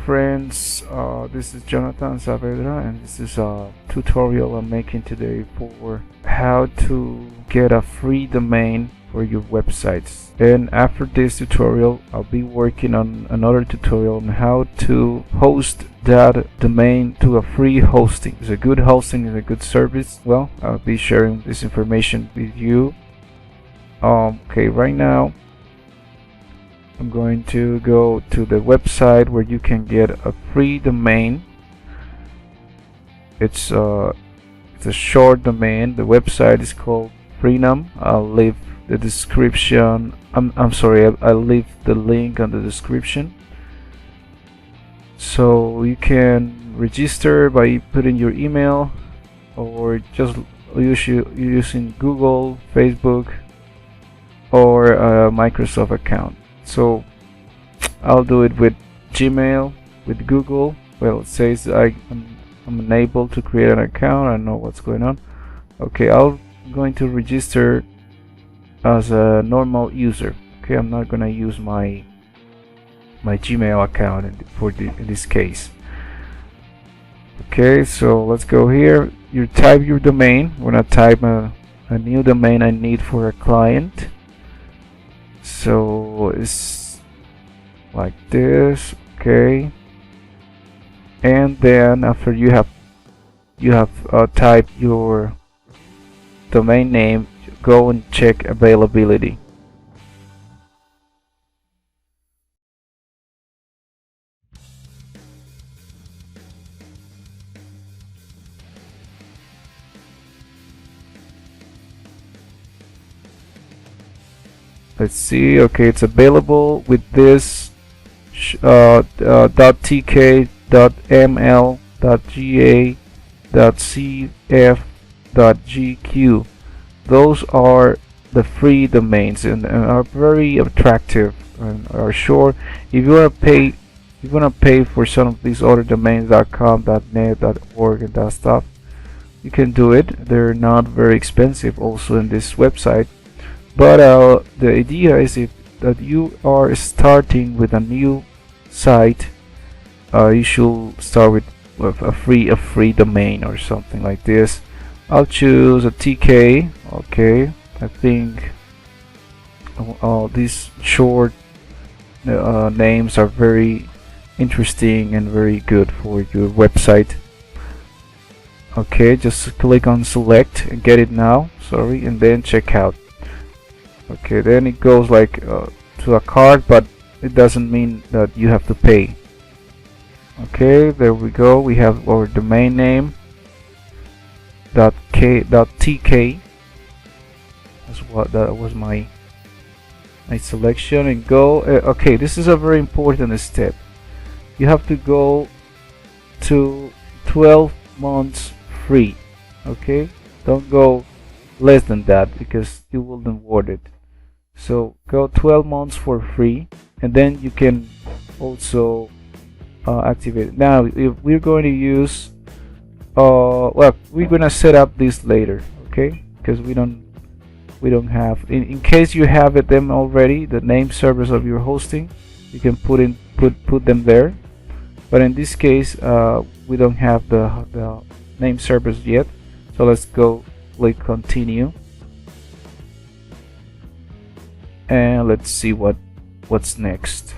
friends, this is Jonathan Saavedra, and this is a tutorial I'm making today for how to get a free domain for your websites. And after this tutorial, I'll be working on another tutorial on how to host that domain to a free hosting. Is a good hosting, is a good service? Well, I'll be sharing this information with you. Okay, right now I'm going to go to the website where you can get a free domain. It's a short domain. The website is called Freenom. I'll leave the description. I'm sorry, I'll leave the link on the description. So you can register by putting your email or just using Google, Facebook, or a Microsoft account. So I'll do it with Gmail, with Google. Well, it says I'm unable to create an account. I don't know what's going on. Okay, I'm going to register as a normal user. Okay, I'm not gonna use my Gmail account in this case. Okay, so let's go here. You type your domain. We're gonna type a new domain I need for a client. So it's like this, okay. And then after you have typed your domain name, go and check availability. Let's see. Okay, it's available with this .tk, .ml, .ga, .cf, .gq. Those are the free domains and are very attractive and are sure. If you wanna pay for some of these other domains, .com, .net, .org, and that stuff, you can do it. They're not very expensive also in this website. But the idea is that you are starting with a new site, you should start with a free domain or something like this. I'll choose a TK. Okay, I think these short names are very interesting and very good for your website. Okay, just click on select and get it now. Sorry, and then check out. Okay, then it goes like to a cart, but it doesn't mean that you have to pay. Okay, there we go. We have our domain name .tk. That was my selection, and go. Okay, this is a very important step. You have to go to 12 months free. Okay, don't go less than that because you wouldn't worth it. So go 12 months for free, and then you can also activate it. Now if we're going to use well, we're gonna set up this later, okay, because we don't have, in case you have them already, the name servers of your hosting, you can put them there, but in this case we don't have the name servers yet. So let's go click continue, and let's see what's next.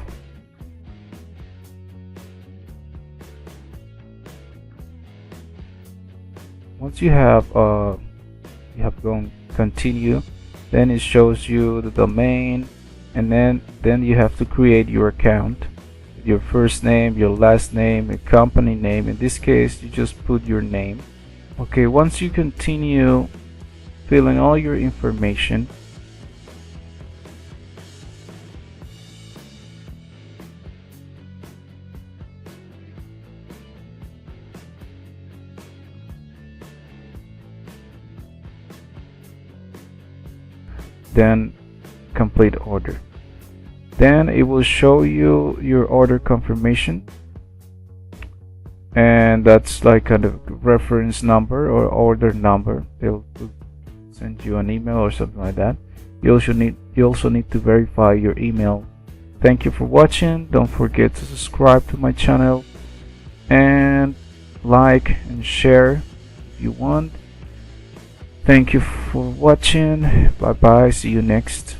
Once you have gone continue, then it shows you the domain, and then you have to create your account, your first name, your last name, a company name. In this case, you just put your name. Okay, once you continue filling all your information, then complete order. Then it will show you your order confirmation, and that's like kind of reference number or order number. They'll send you an email or something like that. You also need to verify your email Thank you for watching. Don't forget to subscribe to my channel and like and share if you want. Thank you for watching. Bye bye. See you next.